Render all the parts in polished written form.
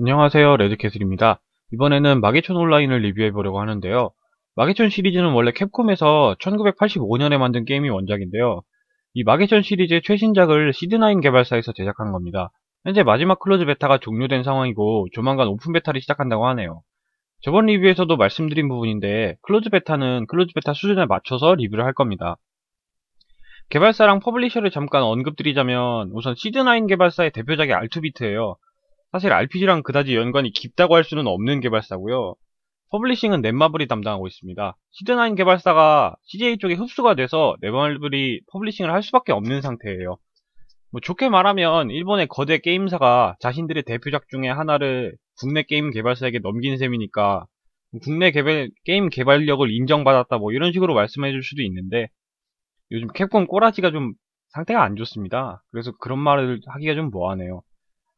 안녕하세요, 레드캐슬입니다. 이번에는 마계촌 온라인을 리뷰해보려고 하는데요. 마계촌 시리즈는 원래 캡콤에서 1985년에 만든 게임이 원작인데요. 이 마계촌 시리즈의 최신작을 시드9 개발사에서 제작한 겁니다. 현재 마지막 클로즈 베타가 종료된 상황이고 조만간 오픈 베타를 시작한다고 하네요. 저번 리뷰에서도 말씀드린 부분인데 클로즈 베타는 클로즈 베타 수준에 맞춰서 리뷰를 할 겁니다. 개발사랑 퍼블리셔를 잠깐 언급드리자면 우선 시드9 개발사의 대표작이 알투비트예요. 사실 RPG랑 그다지 연관이 깊다고 할 수는 없는 개발사고요. 퍼블리싱은 넷마블이 담당하고 있습니다. 시드9 개발사가 CJ 쪽에 흡수가 돼서 넷마블이 퍼블리싱을 할 수밖에 없는 상태예요. 뭐 좋게 말하면 일본의 거대 게임사가 자신들의 대표작 중에 하나를 국내 게임 개발사에게 넘긴 셈이니까 국내 게임 개발력을 인정받았다 뭐 이런 식으로 말씀해 줄 수도 있는데 요즘 캡콤 꼬라지가 좀 상태가 안 좋습니다. 그래서 그런 말을 하기가 좀 뭐하네요.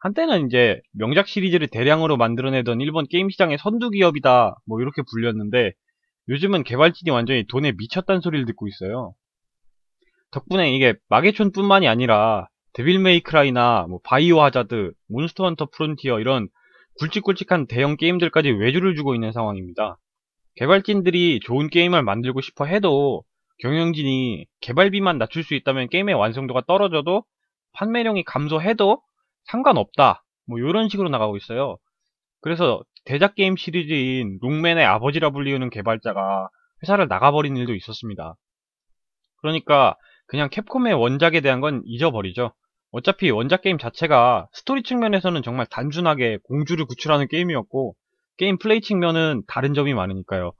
한때는 이제 명작 시리즈를 대량으로 만들어내던 일본 게임 시장의 선두 기업이다 뭐 이렇게 불렸는데 요즘은 개발진이 완전히 돈에 미쳤다는 소리를 듣고 있어요. 덕분에 이게 마계촌뿐만이 아니라 데빌 메이크라이나 뭐 바이오 하자드, 몬스터 헌터 프론티어 이런 굵직굵직한 대형 게임들까지 외주를 주고 있는 상황입니다. 개발진들이 좋은 게임을 만들고 싶어 해도 경영진이 개발비만 낮출 수 있다면 게임의 완성도가 떨어져도 판매량이 감소해도 상관없다. 뭐 이런 식으로 나가고 있어요. 그래서 대작 게임 시리즈인 롱맨의 아버지라 불리우는 개발자가 회사를 나가버린 일도 있었습니다. 그러니까 그냥 캡콤의 원작에 대한 건 잊어버리죠. 어차피 원작 게임 자체가 스토리 측면에서는 정말 단순하게 공주를 구출하는 게임이었고 게임 플레이 측면은 다른 점이 많으니까요.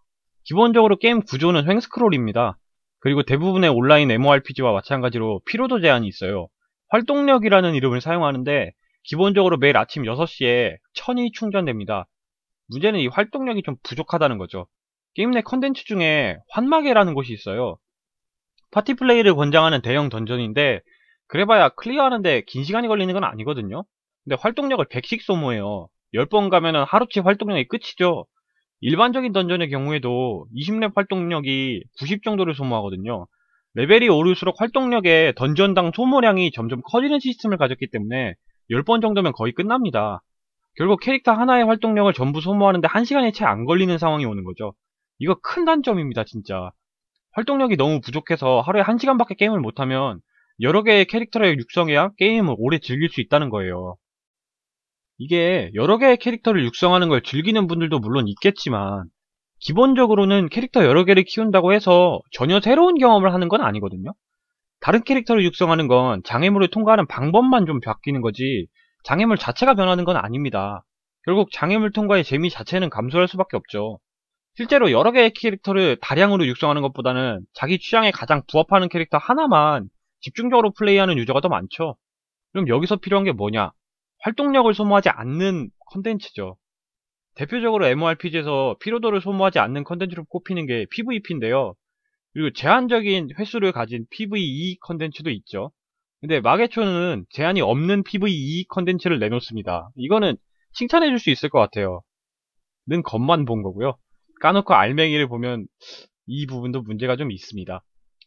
기본적으로 게임 구조는 횡스크롤입니다. 그리고 대부분의 온라인 MMORPG와 마찬가지로 피로도 제한이 있어요. 활동력이라는 이름을 사용하는데 기본적으로 매일 아침 6시에 1000이 충전됩니다. 문제는 이 활동력이 좀 부족하다는 거죠. 게임 내 컨텐츠 중에 환마계라는 곳이 있어요. 파티 플레이를 권장하는 대형 던전인데 그래봐야 클리어하는데 긴 시간이 걸리는 건 아니거든요. 근데 활동력을 100씩 소모해요. 10번 가면은 하루치 활동력이 끝이죠. 일반적인 던전의 경우에도 20렙 활동력이 90 정도를 소모하거든요. 레벨이 오를수록 활동력의 던전당 소모량이 점점 커지는 시스템을 가졌기 때문에 10번 정도면 거의 끝납니다. 결국 캐릭터 하나의 활동력을 전부 소모하는데 1시간이 채 안 걸리는 상황이 오는 거죠. 이거 큰 단점입니다, 진짜. 활동력이 너무 부족해서 하루에 1시간밖에 게임을 못하면 여러 개의 캐릭터를 육성해야 게임을 오래 즐길 수 있다는 거예요. 이게 여러 개의 캐릭터를 육성하는 걸 즐기는 분들도 물론 있겠지만 기본적으로는 캐릭터 여러 개를 키운다고 해서 전혀 새로운 경험을 하는 건 아니거든요. 다른 캐릭터를 육성하는 건 장애물을 통과하는 방법만 좀 바뀌는 거지 장애물 자체가 변하는 건 아닙니다. 결국 장애물 통과의 재미 자체는 감소할 수밖에 없죠. 실제로 여러 개의 캐릭터를 다량으로 육성하는 것보다는 자기 취향에 가장 부합하는 캐릭터 하나만 집중적으로 플레이하는 유저가 더 많죠. 그럼 여기서 필요한 게 뭐냐? 활동력을 소모하지 않는 컨텐츠죠. 대표적으로 MMORPG에서 피로도를 소모하지 않는 컨텐츠로 꼽히는 게 PVP인데요. 그리고 제한적인 횟수를 가진 PVE 컨텐츠도 있죠. 근데 마계초는 제한이 없는 PVE 컨텐츠를 내놓습니다. 이거는 칭찬해줄 수 있을 것 같아요. 는 겉만 본 거고요. 까놓고 알맹이를 보면 이 부분도 문제가 좀 있습니다.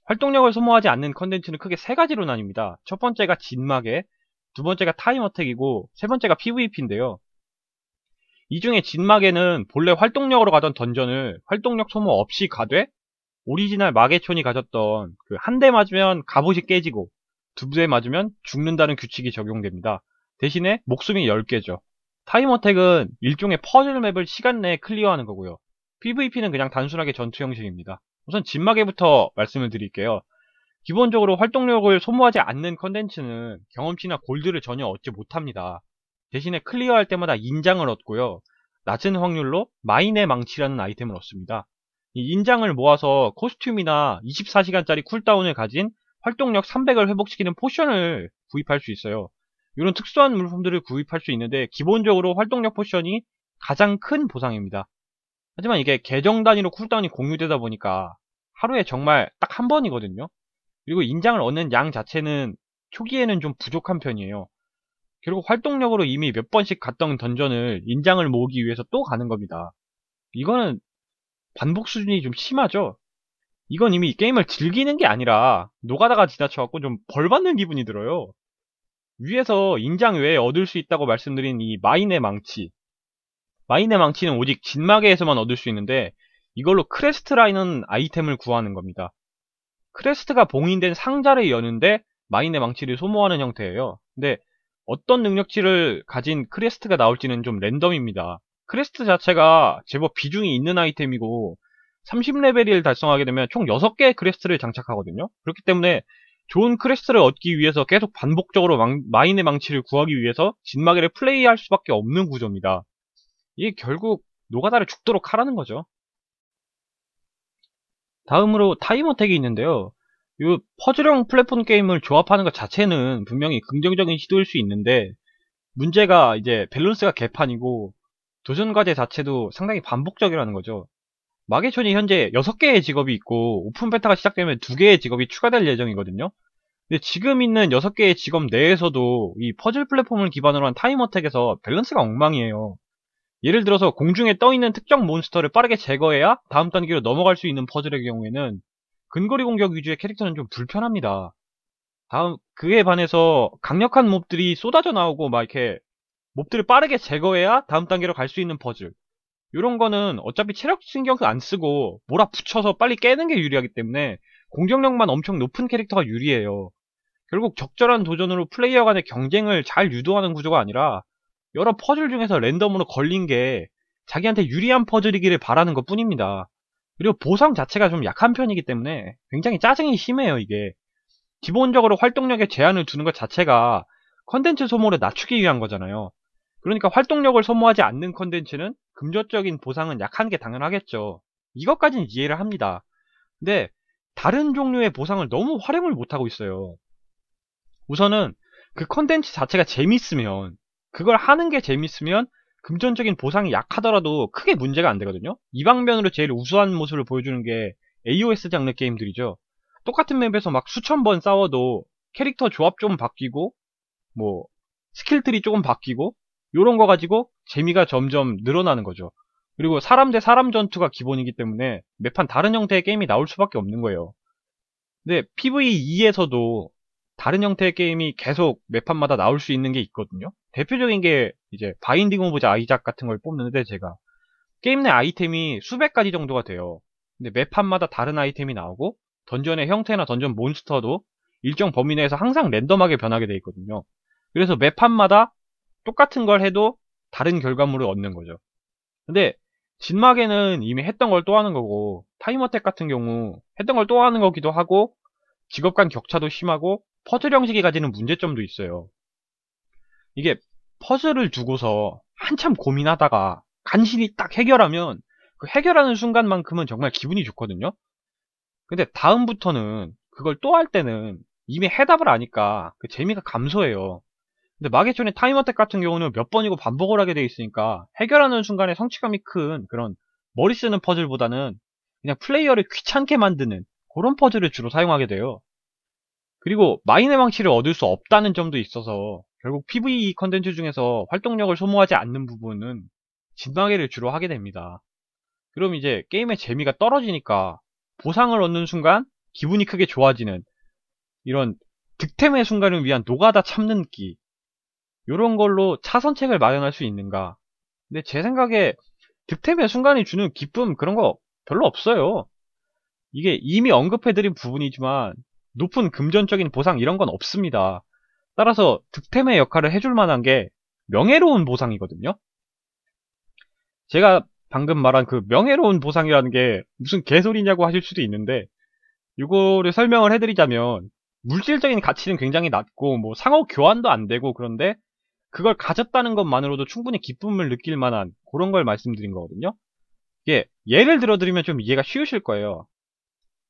활동력을 소모하지 않는 컨텐츠는 크게 세 가지로 나뉩니다. 첫 번째가 진마계, 두 번째가 타임어택이고 세 번째가 PVP인데요. 이 중에 진마계는 본래 활동력으로 가던 던전을 활동력 소모 없이 가되 오리지널 마계촌이 가졌던 그 한 대 맞으면 갑옷이 깨지고 두 대 맞으면 죽는다는 규칙이 적용됩니다. 대신에 목숨이 10개죠. 타임어택은 일종의 퍼즐 맵을 시간 내에 클리어하는 거고요. PVP는 그냥 단순하게 전투 형식입니다. 우선 진마계부터 말씀을 드릴게요. 기본적으로 활동력을 소모하지 않는 컨텐츠는 경험치나 골드를 전혀 얻지 못합니다. 대신에 클리어할 때마다 인장을 얻고요. 낮은 확률로 마인의 망치라는 아이템을 얻습니다. 이 인장을 모아서 코스튬이나 24시간짜리 쿨다운을 가진 활동력 300을 회복시키는 포션을 구입할 수 있어요. 이런 특수한 물품들을 구입할 수 있는데 기본적으로 활동력 포션이 가장 큰 보상입니다. 하지만 이게 계정 단위로 쿨다운이 공유되다 보니까 하루에 정말 딱 한 번이거든요. 그리고 인장을 얻는 양 자체는 초기에는 좀 부족한 편이에요. 결국 활동력으로 이미 몇 번씩 갔던 던전을 인장을 모으기 위해서 또 가는 겁니다. 이거는 반복 수준이 좀 심하죠? 이건 이미 게임을 즐기는 게 아니라 노가다가 지나쳐갖고 좀 벌받는 기분이 들어요. 위에서 인장 외에 얻을 수 있다고 말씀드린 이 마인의 망치, 마인의 망치는 오직 진마계에서만 얻을 수 있는데 이걸로 크레스트라는 아이템을 구하는 겁니다. 크레스트가 봉인된 상자를 여는데 마인의 망치를 소모하는 형태예요. 근데 어떤 능력치를 가진 크레스트가 나올지는 좀 랜덤입니다. 크레스트 자체가 제법 비중이 있는 아이템이고 30레벨을 달성하게 되면 총 6개의 크레스트를 장착하거든요. 그렇기 때문에 좋은 크레스트를 얻기 위해서 계속 반복적으로 마인의 망치를 구하기 위해서 진마계를 플레이할 수밖에 없는 구조입니다. 이게 결국 노가다를 죽도록 하라는 거죠. 다음으로 타임어택이 있는데요. 이 퍼즐형 플랫폼 게임을 조합하는 것 자체는 분명히 긍정적인 시도일 수 있는데 문제가 이제 밸런스가 개판이고 도전 과제 자체도 상당히 반복적이라는 거죠. 마계촌이 현재 6개의 직업이 있고 오픈 베타가 시작되면 2개의 직업이 추가될 예정이거든요. 근데 지금 있는 6개의 직업 내에서도 이 퍼즐 플랫폼을 기반으로 한 타임어택에서 밸런스가 엉망이에요. 예를 들어서 공중에 떠있는 특정 몬스터를 빠르게 제거해야 다음 단계로 넘어갈 수 있는 퍼즐의 경우에는 근거리 공격 위주의 캐릭터는 좀 불편합니다. 그에 반해서 강력한 몹들이 쏟아져 나오고 막 이렇게 몹들을 빠르게 제거해야 다음 단계로 갈 수 있는 퍼즐. 이런 거는 어차피 체력 신경 안 쓰고 몰아붙여서 빨리 깨는 게 유리하기 때문에 공격력만 엄청 높은 캐릭터가 유리해요. 결국 적절한 도전으로 플레이어 간의 경쟁을 잘 유도하는 구조가 아니라 여러 퍼즐 중에서 랜덤으로 걸린 게 자기한테 유리한 퍼즐이기를 바라는 것 뿐입니다. 그리고 보상 자체가 좀 약한 편이기 때문에 굉장히 짜증이 심해요, 이게. 기본적으로 활동력에 제한을 두는 것 자체가 컨텐츠 소모를 낮추기 위한 거잖아요. 그러니까 활동력을 소모하지 않는 컨텐츠는 금전적인 보상은 약한 게 당연하겠죠. 이것까지는 이해를 합니다. 근데 다른 종류의 보상을 너무 활용을 못하고 있어요. 우선은 그 컨텐츠 자체가 재밌으면, 그걸 하는 게 재밌으면 금전적인 보상이 약하더라도 크게 문제가 안 되거든요. 이 방면으로 제일 우수한 모습을 보여주는 게 AOS 장르 게임들이죠. 똑같은 맵에서 막 수천 번 싸워도 캐릭터 조합 좀 바뀌고 뭐 스킬트리 조금 바뀌고 요런 거 가지고 재미가 점점 늘어나는 거죠. 그리고 사람 대 사람 전투가 기본이기 때문에 매판 다른 형태의 게임이 나올 수밖에 없는 거예요. 근데 PVE에서도 다른 형태의 게임이 계속 매판마다 나올 수 있는 게 있거든요. 대표적인 게 이제 바인딩 오브 아이작 같은 걸 뽑는데 제가 게임 내 아이템이 수백 가지 정도가 돼요. 근데 매판마다 다른 아이템이 나오고 던전의 형태나 던전 몬스터도 일정 범위 내에서 항상 랜덤하게 변하게 돼 있거든요. 그래서 매판마다 똑같은 걸 해도 다른 결과물을 얻는 거죠. 근데 진막에는 이미 했던 걸 또 하는 거고 타임어택 같은 경우 했던 걸 또 하는 거기도 하고 직업 간 격차도 심하고 퍼즐 형식이 가지는 문제점도 있어요. 이게 퍼즐을 두고서 한참 고민하다가 간신히 딱 해결하면 그 해결하는 순간만큼은 정말 기분이 좋거든요. 근데 다음부터는 그걸 또 할 때는 이미 해답을 아니까 그 재미가 감소해요. 근데 마계촌의 타임어택 같은 경우는 몇 번이고 반복을 하게 돼 있으니까 해결하는 순간에 성취감이 큰 그런 머리 쓰는 퍼즐보다는 그냥 플레이어를 귀찮게 만드는 그런 퍼즐을 주로 사용하게 돼요. 그리고 마인의 망치를 얻을 수 없다는 점도 있어서 결국 PVE 컨텐츠 중에서 활동력을 소모하지 않는 부분은 진마계를 주로 하게 됩니다. 그럼 이제 게임의 재미가 떨어지니까 보상을 얻는 순간 기분이 크게 좋아지는 이런 득템의 순간을 위한 노가다 참는 끼, 요런 걸로 차선책을 마련할 수 있는가. 근데 제 생각에 득템의 순간이 주는 기쁨 그런 거 별로 없어요. 이게 이미 언급해드린 부분이지만 높은 금전적인 보상 이런 건 없습니다. 따라서 득템의 역할을 해줄 만한 게 명예로운 보상이거든요. 제가 방금 말한 그 명예로운 보상이라는 게 무슨 개소리냐고 하실 수도 있는데 이거를 설명을 해드리자면 물질적인 가치는 굉장히 낮고 뭐 상호 교환도 안 되고 그런데 그걸 가졌다는 것만으로도 충분히 기쁨을 느낄 만한 그런 걸 말씀드린 거거든요. 이게 예를 들어드리면 좀 이해가 쉬우실 거예요.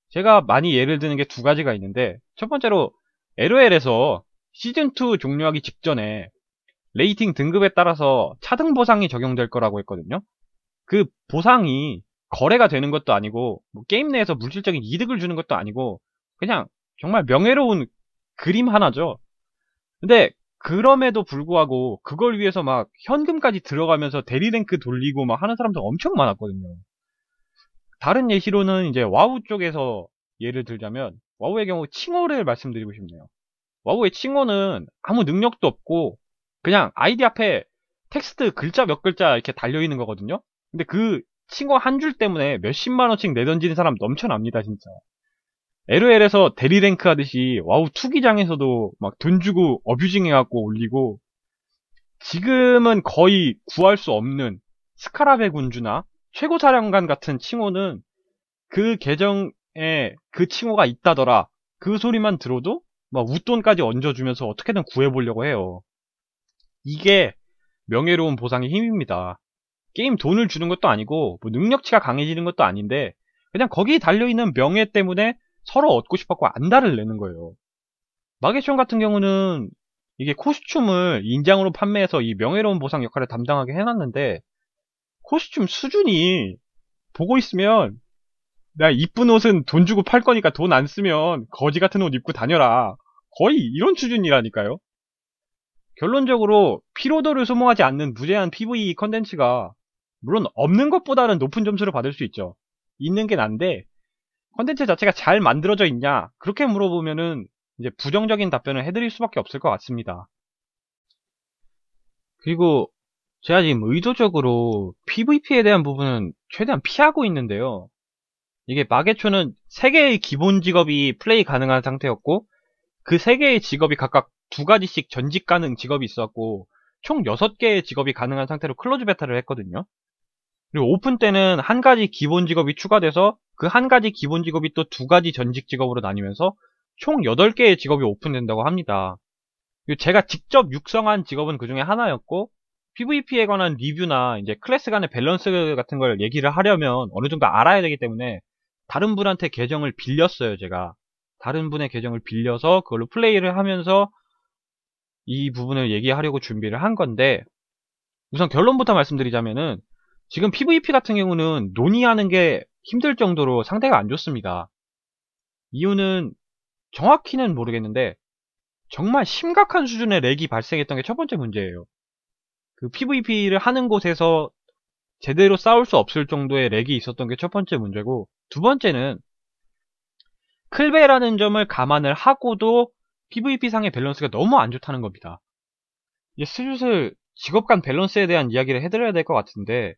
제가 많이 예를 드는 게 두 가지가 있는데 첫 번째로 LOL에서 시즌2 종료하기 직전에 레이팅 등급에 따라서 차등 보상이 적용될 거라고 했거든요. 그 보상이 거래가 되는 것도 아니고 뭐 게임 내에서 물질적인 이득을 주는 것도 아니고 그냥 정말 명예로운 그림 하나죠. 근데 그럼에도 불구하고 그걸 위해서 막 현금까지 들어가면서 대리랭크 돌리고 막 하는 사람들 엄청 많았거든요. 다른 예시로는 이제 와우 쪽에서 예를 들자면 와우의 경우 칭호를 말씀드리고 싶네요. 와우의 칭호는 아무 능력도 없고 그냥 아이디 앞에 텍스트 글자 몇 글자 이렇게 달려있는 거거든요. 근데 그 칭호 한 줄 때문에 몇십만원씩 내던지는 사람 넘쳐납니다, 진짜. LOL에서 대리랭크 하듯이 와우 투기장에서도 막 돈 주고 어뷰징 해갖고 올리고, 지금은 거의 구할 수 없는 스카라베 군주나 최고사령관 같은 칭호는 그 계정에 그 칭호가 있다더라, 그 소리만 들어도 막 웃돈까지 얹어주면서 어떻게든 구해보려고 해요. 이게 명예로운 보상의 힘입니다. 게임 돈을 주는 것도 아니고 뭐 능력치가 강해지는 것도 아닌데, 그냥 거기 달려있는 명예 때문에 서로 얻고 싶었고 안달을 내는 거예요. 마계션 같은 경우는 이게 코스튬을 인장으로 판매해서 이 명예로운 보상 역할을 담당하게 해놨는데, 코스튬 수준이 보고 있으면 나 이쁜 옷은 돈 주고 팔 거니까 돈 안 쓰면 거지 같은 옷 입고 다녀라, 거의 이런 수준이라니까요. 결론적으로 피로도를 소모하지 않는 무제한 PVE 컨텐츠가 물론 없는 것보다는 높은 점수를 받을 수 있죠. 있는 게 난데, 컨텐츠 자체가 잘 만들어져 있냐 그렇게 물어보면은 이제 부정적인 답변을 해드릴 수밖에 없을 것 같습니다. 그리고 제가 지금 의도적으로 PVP에 대한 부분은 최대한 피하고 있는데요. 이게 마계초는 3개의 기본 직업이 플레이 가능한 상태였고, 그 3개의 직업이 각각 2가지씩 전직 가능 직업이 있었고, 총 6개의 직업이 가능한 상태로 클로즈 베타를 했거든요. 그리고 오픈 때는 1가지 기본 직업이 추가돼서 그 1가지 기본 직업이 또 2가지 전직 직업으로 나뉘면서 총 8개의 직업이 오픈된다고 합니다. 그리고 제가 직접 육성한 직업은 그 중에 하나였고, PVP에 관한 리뷰나 이제 클래스 간의 밸런스 같은 걸 얘기를 하려면 어느 정도 알아야 되기 때문에 다른 분한테 계정을 빌렸어요, 제가. 다른 분의 계정을 빌려서 그걸로 플레이를 하면서 이 부분을 얘기하려고 준비를 한 건데, 우선 결론부터 말씀드리자면은 지금 PVP 같은 경우는 논의하는 게 힘들 정도로 상태가 안 좋습니다. 이유는 정확히는 모르겠는데 정말 심각한 수준의 렉이 발생했던 게 첫 번째 문제예요. 그 PVP를 하는 곳에서 제대로 싸울 수 없을 정도의 렉이 있었던 게 첫 번째 문제고, 두 번째는 클베라는 점을 감안을 하고도 PVP 상의 밸런스가 너무 안 좋다는 겁니다. 이제 슬슬 직업 간 밸런스에 대한 이야기를 해드려야 될 것 같은데,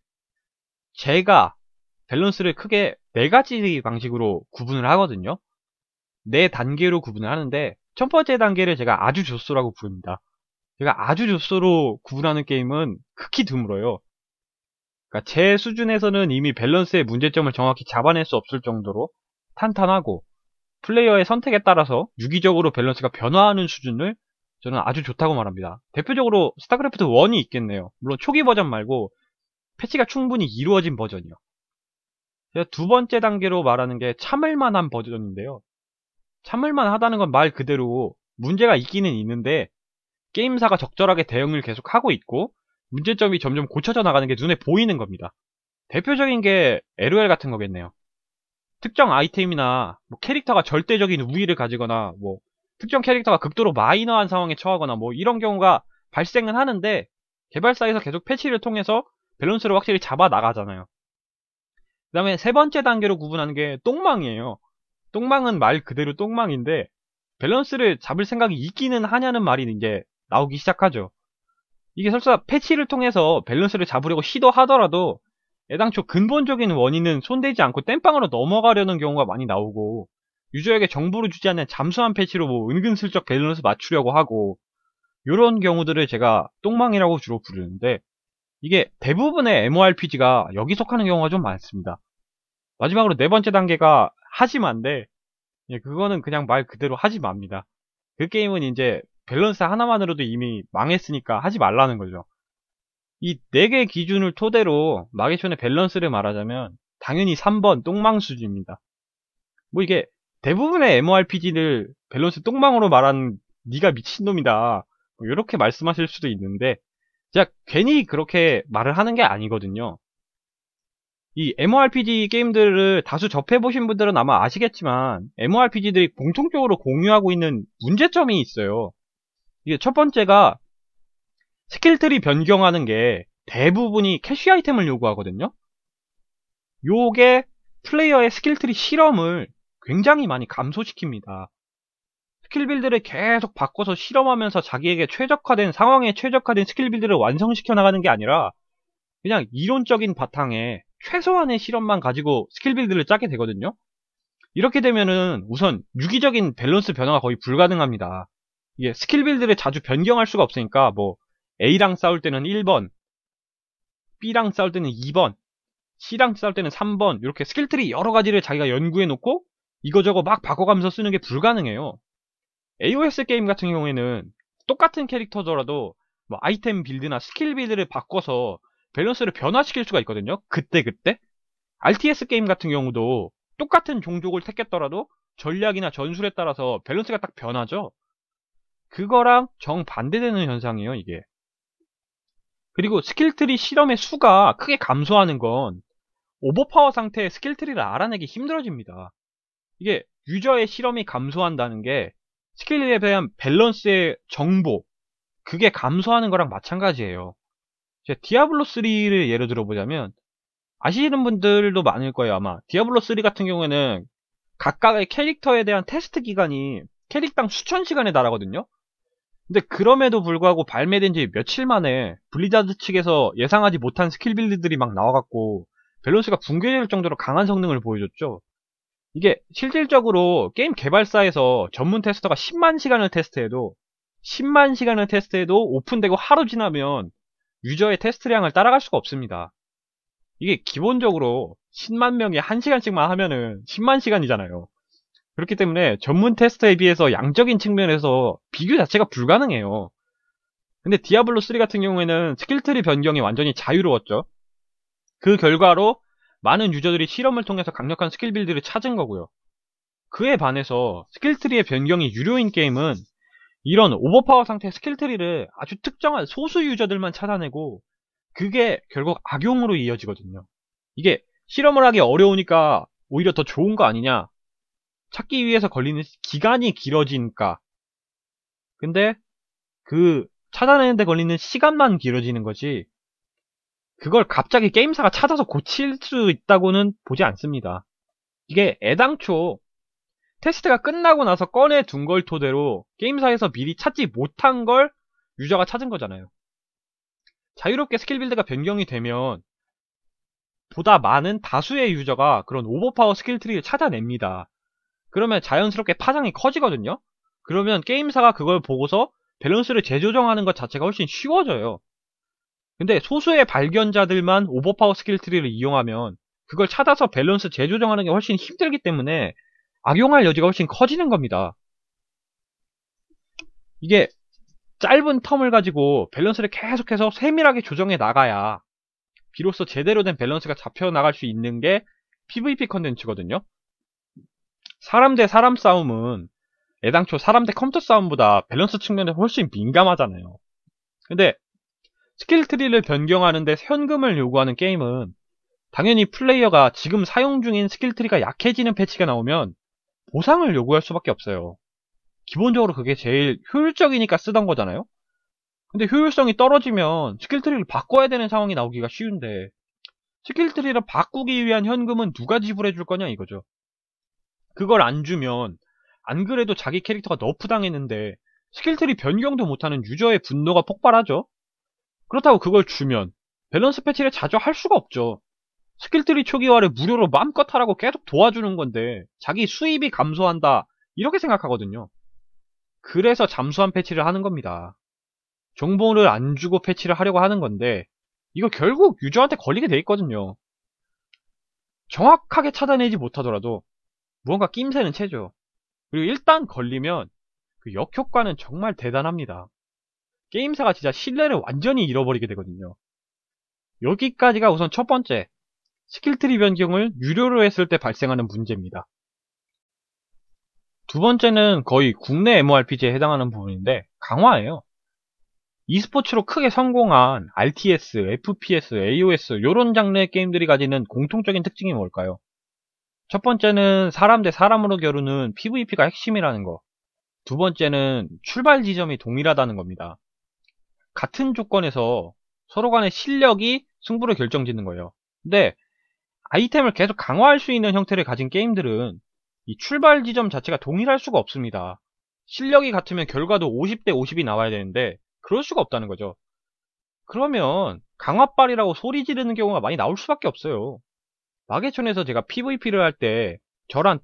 제가 밸런스를 크게 4가지 방식으로 구분을 하거든요. 4단계로 구분을 하는데, 첫 번째 단계를 제가 아주 조소라고 부릅니다. 제가 아주 조소로 구분하는 게임은 극히 드물어요. 그러니까 제 수준에서는 이미 밸런스의 문제점을 정확히 잡아낼 수 없을 정도로 탄탄하고, 플레이어의 선택에 따라서 유기적으로 밸런스가 변화하는 수준을 저는 아주 좋다고 말합니다. 대표적으로 스타크래프트 1이 있겠네요. 물론 초기 버전 말고 패치가 충분히 이루어진 버전이요. 제가 두 번째 단계로 말하는 게 참을만한 버전인데요. 참을만 하다는 건 말 그대로 문제가 있기는 있는데 게임사가 적절하게 대응을 계속 하고 있고 문제점이 점점 고쳐져 나가는 게 눈에 보이는 겁니다. 대표적인 게 LOL 같은 거겠네요. 특정 아이템이나 뭐 캐릭터가 절대적인 우위를 가지거나 뭐 특정 캐릭터가 극도로 마이너한 상황에 처하거나 뭐 이런 경우가 발생은 하는데, 개발사에서 계속 패치를 통해서 밸런스를 확실히 잡아 나가잖아요. 그 다음에 세 번째 단계로 구분하는 게 똥망이에요. 똥망은 말 그대로 똥망인데 밸런스를 잡을 생각이 있기는 하냐는 말이 이제 나오기 시작하죠. 이게 설사 패치를 통해서 밸런스를 잡으려고 시도하더라도 애당초 근본적인 원인은 손대지 않고 땜빵으로 넘어가려는 경우가 많이 나오고, 유저에게 정보를 주지 않는 잠수한 패치로 뭐 은근슬쩍 밸런스 맞추려고 하고, 요런 경우들을 제가 똥망이라고 주로 부르는데, 이게 대부분의 MMORPG가 여기 속하는 경우가 좀 많습니다. 마지막으로 네 번째 단계가 하지마인데, 그거는 그냥 말 그대로 하지마입니다. 그 게임은 이제 밸런스 하나만으로도 이미 망했으니까 하지 말라는 거죠. 이 4개 기준을 토대로 마계촌의 밸런스를 말하자면 당연히 3번 똥망수지입니다. 뭐 이게 대부분의 MMORPG를 밸런스 똥망으로 말한 니가 미친놈이다, 뭐 이렇게 말씀하실 수도 있는데, 제가 괜히 그렇게 말을 하는 게 아니거든요. 이 MMORPG 게임들을 다수 접해보신 분들은 아마 아시겠지만 MMORPG들이 공통적으로 공유하고 있는 문제점이 있어요. 이게 첫 번째가 스킬트리 변경하는 게 대부분이 캐시 아이템을 요구하거든요. 요게 플레이어의 스킬트리 실험을 굉장히 많이 감소시킵니다. 스킬 빌드를 계속 바꿔서 실험하면서 자기에게 최적화된 상황에 최적화된 스킬 빌드를 완성시켜 나가는 게 아니라 그냥 이론적인 바탕에 최소한의 실험만 가지고 스킬 빌드를 짜게 되거든요. 이렇게 되면은 우선 유기적인 밸런스 변화가 거의 불가능합니다. 이게 스킬 빌드를 자주 변경할 수가 없으니까 뭐 A랑 싸울 때는 1번, B랑 싸울 때는 2번, C랑 싸울 때는 3번 이렇게 스킬트리 여러 가지를 자기가 연구해 놓고 이거저거 막 바꿔가면서 쓰는 게 불가능해요. AOS 게임 같은 경우에는 똑같은 캐릭터더라도 뭐 아이템 빌드나 스킬 빌드를 바꿔서 밸런스를 변화시킬 수가 있거든요. 그때. RTS 게임 같은 경우도 똑같은 종족을 택했더라도 전략이나 전술에 따라서 밸런스가 딱 변하죠. 그거랑 정반대되는 현상이에요, 이게. 그리고 스킬트리 실험의 수가 크게 감소하는 건 오버파워 상태의 스킬트리를 알아내기 힘들어집니다. 이게 유저의 실험이 감소한다는 게 스킬에 대한 밸런스의 정보, 그게 감소하는 거랑 마찬가지예요. 디아블로 3를 예로 들어보자면 아시는 분들도 많을 거예요, 아마. 디아블로 3 같은 경우에는 각각의 캐릭터에 대한 테스트 기간이 캐릭당 수천 시간에 달하거든요. 근데 그럼에도 불구하고 발매된 지 며칠 만에 블리자드 측에서 예상하지 못한 스킬 빌드들이 막 나와갖고 밸런스가 붕괴될 정도로 강한 성능을 보여줬죠. 이게 실질적으로 게임 개발사에서 전문 테스터가 10만 시간을 테스트해도 오픈되고 하루 지나면 유저의 테스트량을 따라갈 수가 없습니다. 이게 기본적으로 10만 명이 1시간씩만 하면은 10만 시간이잖아요. 그렇기 때문에 전문 테스터에 비해서 양적인 측면에서 비교 자체가 불가능해요. 근데 디아블로 3 같은 경우에는 스킬트리 변경이 완전히 자유로웠죠. 그 결과로 많은 유저들이 실험을 통해서 강력한 스킬 빌드를 찾은 거고요. 그에 반해서 스킬트리의 변경이 유료인 게임은 이런 오버파워 상태의 스킬트리를 아주 특정한 소수 유저들만 찾아내고 그게 결국 악용으로 이어지거든요. 이게 실험을 하기 어려우니까 오히려 더 좋은 거 아니냐, 찾기 위해서 걸리는 기간이 길어지니까. 근데 그 찾아내는데 걸리는 시간만 길어지는 거지 그걸 갑자기 게임사가 찾아서 고칠 수 있다고는 보지 않습니다. 이게 애당초 테스트가 끝나고 나서 꺼내 둔 걸 토대로 게임사에서 미리 찾지 못한 걸 유저가 찾은 거잖아요. 자유롭게 스킬 빌드가 변경이 되면 보다 많은 다수의 유저가 그런 오버파워 스킬 트리를 찾아냅니다. 그러면 자연스럽게 파장이 커지거든요. 그러면 게임사가 그걸 보고서 밸런스를 재조정하는 것 자체가 훨씬 쉬워져요. 근데 소수의 발견자들만 오버파워 스킬 트리를 이용하면 그걸 찾아서 밸런스 재조정하는 게 훨씬 힘들기 때문에 악용할 여지가 훨씬 커지는 겁니다. 이게 짧은 텀을 가지고 밸런스를 계속해서 세밀하게 조정해 나가야 비로소 제대로 된 밸런스가 잡혀 나갈 수 있는 게 PVP 컨텐츠거든요. 사람 대 사람 싸움은 애당초 사람 대 컴퓨터 싸움보다 밸런스 측면에 훨씬 민감하잖아요. 근데 스킬 트리를 변경하는데 현금을 요구하는 게임은 당연히 플레이어가 지금 사용 중인 스킬 트리가 약해지는 패치가 나오면 보상을 요구할 수밖에 없어요. 기본적으로 그게 제일 효율적이니까 쓰던 거잖아요. 근데 효율성이 떨어지면 스킬 트리를 바꿔야 되는 상황이 나오기가 쉬운데 스킬 트리를 바꾸기 위한 현금은 누가 지불해 줄 거냐 이거죠. 그걸 안 주면 안 그래도 자기 캐릭터가 너프 당했는데 스킬 트리 변경도 못하는 유저의 분노가 폭발하죠. 그렇다고 그걸 주면 밸런스 패치를 자주 할 수가 없죠. 스킬트리 초기화를 무료로 마음껏 하라고 계속 도와주는 건데 자기 수입이 감소한다 이렇게 생각하거든요. 그래서 잠수한 패치를 하는 겁니다. 정보를 안 주고 패치를 하려고 하는 건데 이거 결국 유저한테 걸리게 돼 있거든요. 정확하게 찾아내지 못하더라도 무언가 낌새는 채죠. 그리고 일단 걸리면 그 역효과는 정말 대단합니다. 게임사가 진짜 신뢰를 완전히 잃어버리게 되거든요. 여기까지가 우선 첫 번째, 스킬트리 변경을 유료로 했을 때 발생하는 문제입니다. 두 번째는 거의 국내 MMORPG에 해당하는 부분인데 강화예요. e스포츠로 크게 성공한 RTS, FPS, AOS 이런 장르의 게임들이 가지는 공통적인 특징이 뭘까요? 첫 번째는 사람 대 사람으로 겨루는 PVP가 핵심이라는 거. 두 번째는 출발 지점이 동일하다는 겁니다. 같은 조건에서 서로 간의 실력이 승부를 결정짓는 거예요. 근데 아이템을 계속 강화할 수 있는 형태를 가진 게임들은 이 출발 지점 자체가 동일할 수가 없습니다. 실력이 같으면 결과도 50대 50이 나와야 되는데 그럴 수가 없다는 거죠. 그러면 강화빨이라고 소리 지르는 경우가 많이 나올 수밖에 없어요. 마계촌에서 제가 PVP를 할 때 저랑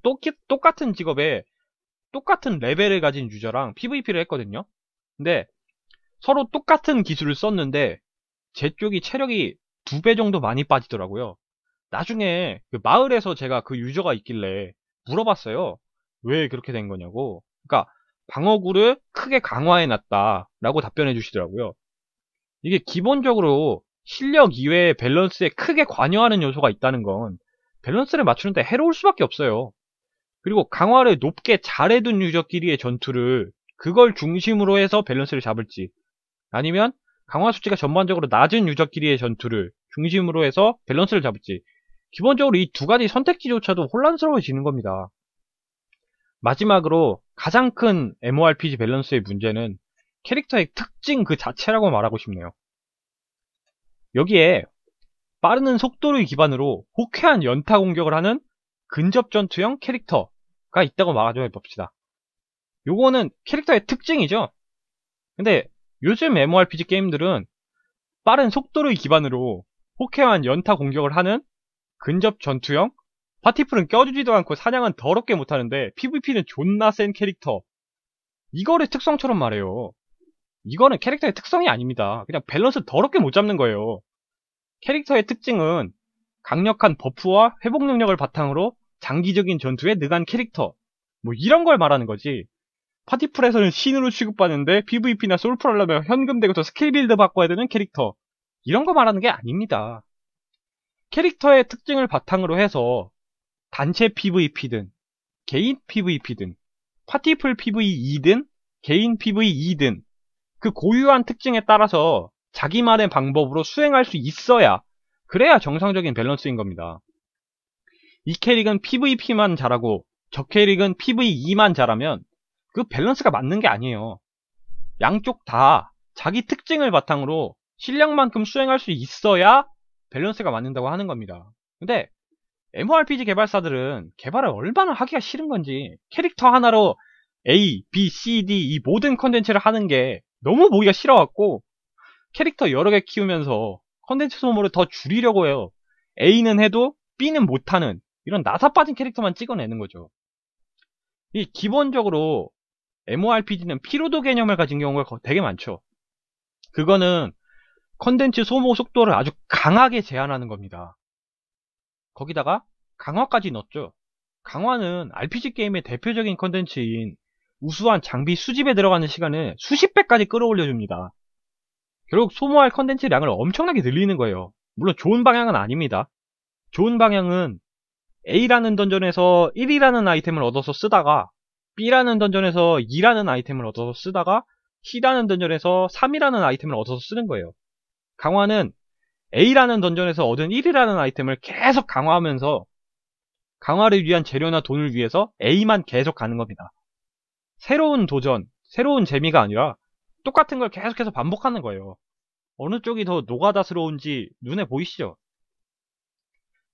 똑같은 직업에 똑같은 레벨을 가진 유저랑 PVP를 했거든요. 근데 서로 똑같은 기술을 썼는데 제 쪽이 체력이 2배 정도 많이 빠지더라고요. 나중에 그 마을에서 제가 그 유저가 있길래 물어봤어요. 왜 그렇게 된 거냐고. 그러니까 방어구를 크게 강화해놨다 라고 답변해 주시더라고요. 이게 기본적으로 실력 이외의 밸런스에 크게 관여하는 요소가 있다는 건 밸런스를 맞추는데 해로울 수밖에 없어요. 그리고 강화를 높게 잘해둔 유저끼리의 전투를 그걸 중심으로 해서 밸런스를 잡을지, 아니면 강화 수치가 전반적으로 낮은 유저끼리의 전투를 중심으로 해서 밸런스를 잡을지, 기본적으로 이 두 가지 선택지조차도 혼란스러워지는 겁니다. 마지막으로 가장 큰 MMORPG 밸런스의 문제는 캐릭터의 특징 그 자체라고 말하고 싶네요. 여기에 빠르는 속도를 기반으로 호쾌한 연타 공격을 하는 근접 전투형 캐릭터가 있다고 말하자 해봅시다. 요거는 캐릭터의 특징이죠. 근데 요즘 MMORPG 게임들은 빠른 속도를 기반으로 호쾌한 연타 공격을 하는 근접 전투형, 파티풀은 껴주지도 않고 사냥은 더럽게 못하는데 PVP는 존나 센 캐릭터, 이거를 특성처럼 말해요. 이거는 캐릭터의 특성이 아닙니다. 그냥 밸런스 더럽게 못 잡는 거예요. 캐릭터의 특징은 강력한 버프와 회복 능력을 바탕으로 장기적인 전투에 능한 캐릭터, 뭐 이런 걸 말하는 거지. 파티풀에서는 신으로 취급받는데 PVP나 솔플 하려면 현금 대고서 스킬 빌드 바꿔야 되는 캐릭터, 이런 거 말하는 게 아닙니다. 캐릭터의 특징을 바탕으로 해서 단체 PVP든 개인 PVP든 파티풀 PVE든 개인 PVE든 그 고유한 특징에 따라서 자기만의 방법으로 수행할 수 있어야, 그래야 정상적인 밸런스인 겁니다. 이 캐릭은 PVP만 잘하고 저 캐릭은 PVE만 잘하면 그 밸런스가 맞는 게 아니에요. 양쪽 다 자기 특징을 바탕으로 실력만큼 수행할 수 있어야 밸런스가 맞는다고 하는 겁니다. 근데 MMORPG 개발사들은 개발을 얼마나 하기가 싫은 건지 캐릭터 하나로 A, B, C, D 이 모든 컨텐츠를 하는 게 너무 보기가 싫어갖고 캐릭터 여러 개 키우면서 컨텐츠 소모를 더 줄이려고 해요. A는 해도 B는 못하는 이런 나사 빠진 캐릭터만 찍어내는 거죠. 이 기본적으로 MMORPG는 피로도 개념을 가진 경우가 되게 많죠. 그거는 컨텐츠 소모 속도를 아주 강하게 제한하는 겁니다. 거기다가 강화까지 넣었죠. 강화는 RPG 게임의 대표적인 컨텐츠인 우수한 장비 수집에 들어가는 시간을 수십 배까지 끌어올려줍니다. 결국 소모할 컨텐츠량을 엄청나게 늘리는 거예요. 물론 좋은 방향은 아닙니다. 좋은 방향은 A라는 던전에서 1이라는 아이템을 얻어서 쓰다가 B라는 던전에서 2라는 아이템을 얻어서 쓰다가 C라는 던전에서 3이라는 아이템을 얻어서 쓰는 거예요. 강화는 A라는 던전에서 얻은 1이라는 아이템을 계속 강화하면서 강화를 위한 재료나 돈을 위해서 A만 계속 가는 겁니다. 새로운 도전, 새로운 재미가 아니라 똑같은 걸 계속해서 반복하는 거예요. 어느 쪽이 더 노가다스러운지 눈에 보이시죠?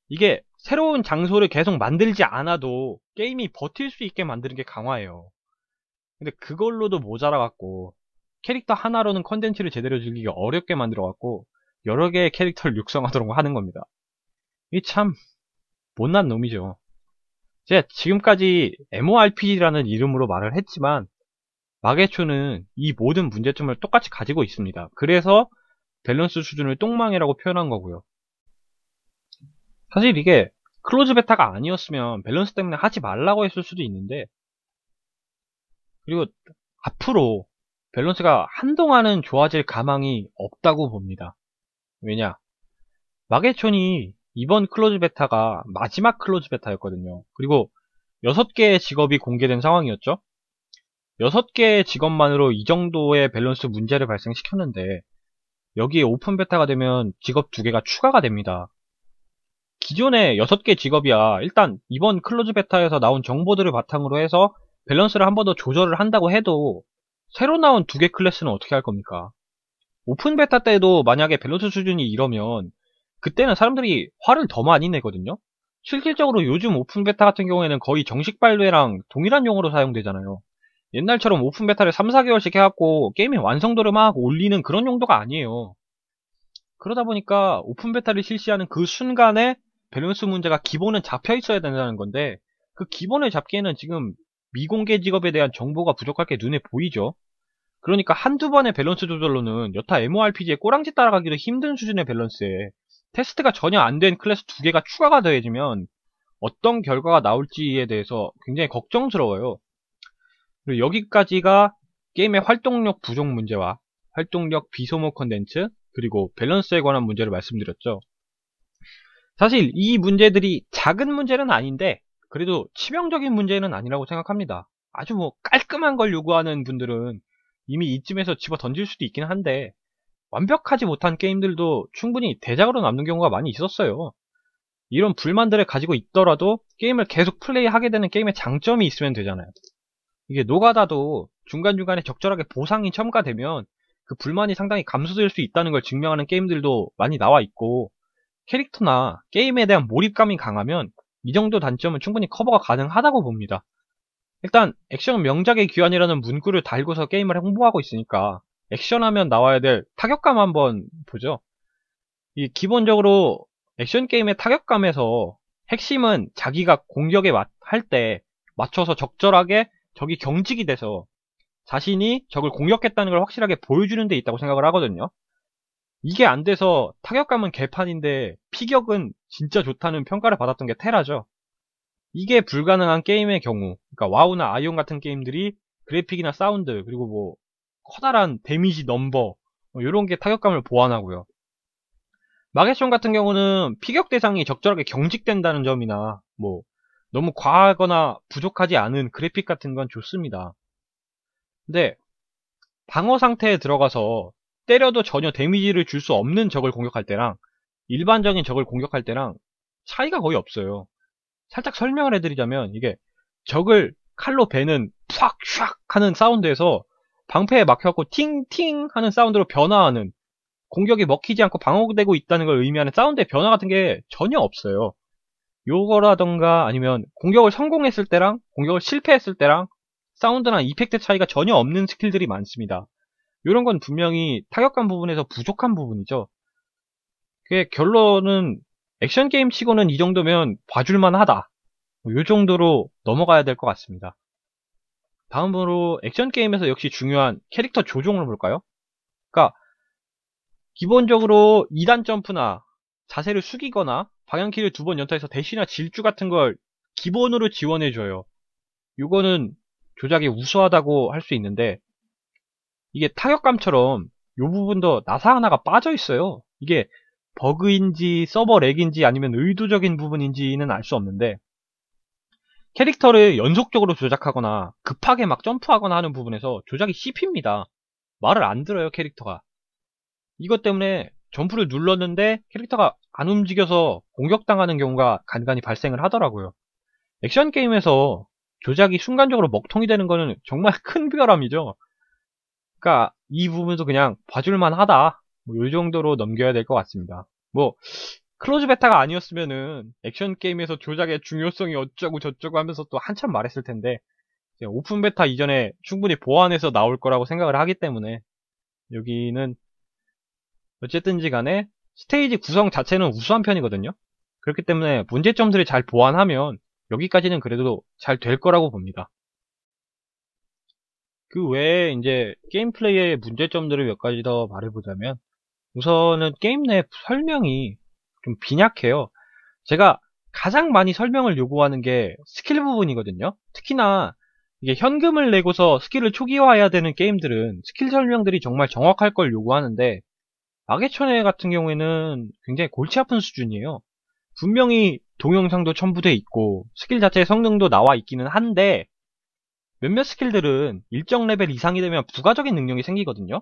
이게 새로운 장소를 계속 만들지 않아도 게임이 버틸 수 있게 만드는 게 강화예요. 근데 그걸로도 모자라갖고 캐릭터 하나로는 컨텐츠를 제대로 즐기기 어렵게 만들어갖고 여러 개의 캐릭터를 육성하도록 하는 겁니다. 이게 참 못난 놈이죠. 제가 지금까지 MMORPG라는 이름으로 말을 했지만 마계초는 이 모든 문제점을 똑같이 가지고 있습니다. 그래서 밸런스 수준을 똥망이라고 표현한 거고요. 사실 이게 클로즈 베타가 아니었으면 밸런스 때문에 하지 말라고 했을 수도 있는데, 그리고 앞으로 밸런스가 한동안은 좋아질 가망이 없다고 봅니다. 왜냐? 마계촌이 이번 클로즈 베타가 마지막 클로즈 베타였거든요. 그리고 6개의 직업이 공개된 상황이었죠. 6개의 직업만으로 이 정도의 밸런스 문제를 발생시켰는데 여기에 오픈 베타가 되면 직업 2개가 추가가 됩니다. 기존의 6개 직업이야 일단 이번 클로즈 베타에서 나온 정보들을 바탕으로 해서 밸런스를 한 번 더 조절을 한다고 해도 새로 나온 2개 클래스는 어떻게 할 겁니까? 오픈 베타 때도 만약에 밸런스 수준이 이러면 그때는 사람들이 화를 더 많이 내거든요. 실질적으로 요즘 오픈 베타 같은 경우에는 거의 정식 발매랑 동일한 용어로 사용되잖아요. 옛날처럼 오픈 베타를 3, 4개월씩 해갖고 게임의 완성도를 막 올리는 그런 용도가 아니에요. 그러다 보니까 오픈 베타를 실시하는 그 순간에 밸런스 문제가 기본은 잡혀 있어야 된다는 건데, 그 기본을 잡기에는 지금 미공개 직업에 대한 정보가 부족할 게 눈에 보이죠. 그러니까 한두 번의 밸런스 조절로는 여타 MMORPG의 꼬랑지 따라가기도 힘든 수준의 밸런스에 테스트가 전혀 안 된 클래스 2개가 추가가 더해지면 어떤 결과가 나올지에 대해서 굉장히 걱정스러워요. 그리고 여기까지가 게임의 활동력 부족 문제와 활동력 비소모 컨텐츠, 그리고 밸런스에 관한 문제를 말씀드렸죠. 사실 이 문제들이 작은 문제는 아닌데 그래도 치명적인 문제는 아니라고 생각합니다. 아주 뭐 깔끔한 걸 요구하는 분들은 이미 이쯤에서 집어 던질 수도 있긴 한데, 완벽하지 못한 게임들도 충분히 대작으로 남는 경우가 많이 있었어요. 이런 불만들을 가지고 있더라도 게임을 계속 플레이하게 되는 게임의 장점이 있으면 되잖아요. 이게 노가다도 중간중간에 적절하게 보상이 첨가되면 그 불만이 상당히 감소될 수 있다는 걸 증명하는 게임들도 많이 나와 있고, 캐릭터나 게임에 대한 몰입감이 강하면 이 정도 단점은 충분히 커버가 가능하다고 봅니다. 일단 액션 명작의 귀환이라는 문구를 달고서 게임을 홍보하고 있으니까 액션하면 나와야 될 타격감 한번 보죠. 이 기본적으로 액션 게임의 타격감에서 핵심은 자기가 공격에 할 때 맞춰서 적절하게 적이 경직이 돼서 자신이 적을 공격했다는 걸 확실하게 보여주는 데 있다고 생각을 하거든요. 이게 안 돼서 타격감은 개판인데 피격은 진짜 좋다는 평가를 받았던 게 테라죠. 이게 불가능한 게임의 경우, 그러니까 와우나 아이온 같은 게임들이 그래픽이나 사운드, 그리고 뭐 커다란 데미지 넘버, 이런 게 타격감을 보완하고요. 마게션 같은 경우는 피격 대상이 적절하게 경직된다는 점이나 뭐 너무 과하거나 부족하지 않은 그래픽 같은 건 좋습니다. 근데 방어 상태에 들어가서 때려도 전혀 데미지를 줄 수 없는 적을 공격할 때랑 일반적인 적을 공격할 때랑 차이가 거의 없어요. 살짝 설명을 해드리자면, 이게 적을 칼로 베는 팍 샥 하는 사운드에서 방패에 막혀갖고 팅팅 하는 사운드로 변화하는, 공격이 먹히지 않고 방어되고 있다는 걸 의미하는 사운드의 변화 같은 게 전혀 없어요. 요거라던가 아니면 공격을 성공했을 때랑 공격을 실패했을 때랑 사운드나 이펙트 차이가 전혀 없는 스킬들이 많습니다. 이런 건 분명히 타격감 부분에서 부족한 부분이죠. 그게 결론은 액션 게임 치고는 이 정도면 봐줄만 하다, 이 정도로 넘어가야 될 것 같습니다. 다음으로 액션 게임에서 역시 중요한 캐릭터 조종을 볼까요? 그러니까 기본적으로 2단 점프나 자세를 숙이거나 방향키를 2번 연타해서 대시나 질주 같은 걸 기본으로 지원해줘요. 이거는 조작이 우수하다고 할 수 있는데, 이게 타격감처럼 이 부분도 나사 하나가 빠져 있어요. 이게 버그인지 서버 렉인지 아니면 의도적인 부분인지는 알 수 없는데, 캐릭터를 연속적으로 조작하거나 급하게 막 점프하거나 하는 부분에서 조작이 씹힙니다. 말을 안 들어요, 캐릭터가. 이것 때문에 점프를 눌렀는데 캐릭터가 안 움직여서 공격당하는 경우가 간간히 발생을 하더라고요. 액션 게임에서 조작이 순간적으로 먹통이 되는 거는 정말 큰 비열함이죠. 그러니까 이 부분도 그냥 봐줄만 하다, 뭐 이 정도로 넘겨야 될 것 같습니다. 뭐 클로즈 베타가 아니었으면은 액션 게임에서 조작의 중요성이 어쩌고 저쩌고 하면서 또 한참 말했을 텐데, 오픈 베타 이전에 충분히 보완해서 나올 거라고 생각을 하기 때문에 여기는 어쨌든지 간에 스테이지 구성 자체는 우수한 편이거든요. 그렇기 때문에 문제점들을 잘 보완하면 여기까지는 그래도 잘 될 거라고 봅니다. 그 외에 이제 게임 플레이의 문제점들을 몇 가지 더 말해보자면, 우선은 게임 내 설명이 좀 빈약해요. 제가 가장 많이 설명을 요구하는 게 스킬 부분이거든요. 특히나 이게 현금을 내고서 스킬을 초기화해야 되는 게임들은 스킬 설명들이 정말 정확할 걸 요구하는데, 마계천회 같은 경우에는 굉장히 골치 아픈 수준이에요. 분명히 동영상도 첨부돼 있고 스킬 자체의 성능도 나와 있기는 한데, 몇몇 스킬들은 일정 레벨 이상이 되면 부가적인 능력이 생기거든요.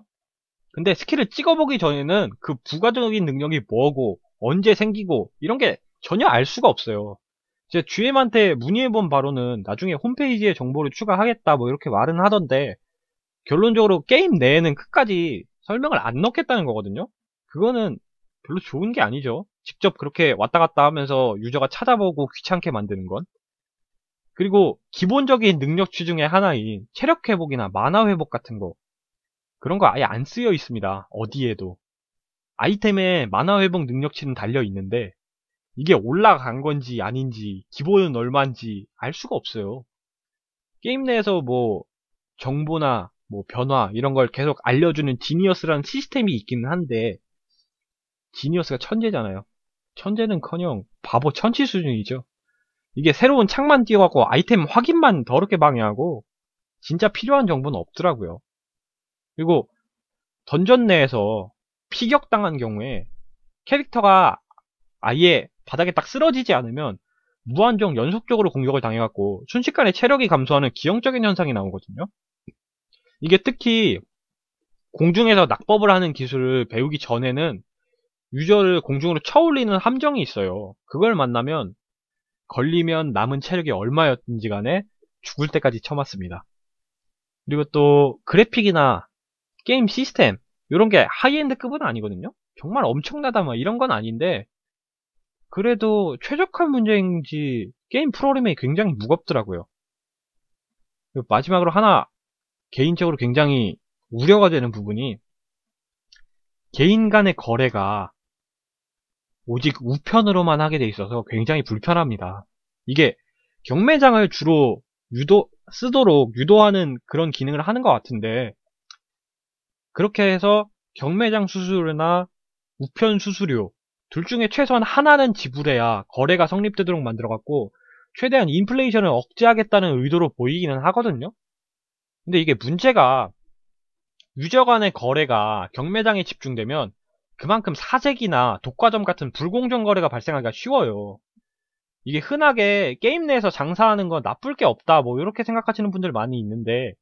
근데 스킬을 찍어보기 전에는 그 부가적인 능력이 뭐고 언제 생기고 이런 게 전혀 알 수가 없어요. 제 GM한테 문의해본 바로는 나중에 홈페이지에 정보를 추가하겠다 뭐 이렇게 말은 하던데, 결론적으로 게임 내에는 끝까지 설명을 안 넣겠다는 거거든요. 그거는 별로 좋은 게 아니죠. 직접 그렇게 왔다 갔다 하면서 유저가 찾아보고 귀찮게 만드는 건. 그리고 기본적인 능력치 중에 하나인 체력 회복이나 만화 회복 같은 거, 그런 거 아예 안 쓰여 있습니다. 어디에도. 아이템에 만화 회복 능력치는 달려 있는데 이게 올라간 건지 아닌지 기본은 얼마인지 알 수가 없어요. 게임 내에서 뭐 정보나 뭐 변화 이런 걸 계속 알려주는 지니어스라는 시스템이 있기는 한데, 지니어스가 천재잖아요. 천재는커녕 바보 천치 수준이죠. 이게 새로운 창만 띄워갖고 아이템 확인만 더럽게 방해하고 진짜 필요한 정보는 없더라고요. 그리고 던전 내에서 피격당한 경우에 캐릭터가 아예 바닥에 딱 쓰러지지 않으면 무한정 연속적으로 공격을 당해갖고 순식간에 체력이 감소하는 기형적인 현상이 나오거든요. 이게 특히 공중에서 낙법을 하는 기술을 배우기 전에는 유저를 공중으로 쳐올리는 함정이 있어요. 그걸 만나면 걸리면 남은 체력이 얼마였든지 간에 죽을 때까지 쳐맞습니다. 그리고 또 그래픽이나 게임 시스템 이런 게 하이엔드급은 아니거든요. 정말 엄청나다 뭐 이런 건 아닌데, 그래도 최적화 문제인지 게임 프로그램이 굉장히 무겁더라고요. 그리고 마지막으로 하나 개인적으로 굉장히 우려가 되는 부분이, 개인 간의 거래가 오직 우편으로만 하게 돼 있어서 굉장히 불편합니다. 이게 경매장을 주로 쓰도록 유도하는 그런 기능을 하는 것 같은데, 그렇게 해서 경매장 수수료나 우편 수수료 둘 중에 최소한 하나는 지불해야 거래가 성립되도록 만들어갖고 최대한 인플레이션을 억제하겠다는 의도로 보이기는 하거든요. 근데 이게 문제가, 유저 간의 거래가 경매장에 집중되면 그만큼 사재기나 독과점 같은 불공정 거래가 발생하기가 쉬워요. 이게 흔하게 게임 내에서 장사하는 건 나쁠 게 없다 뭐 이렇게 생각하시는 분들 많이 있는데,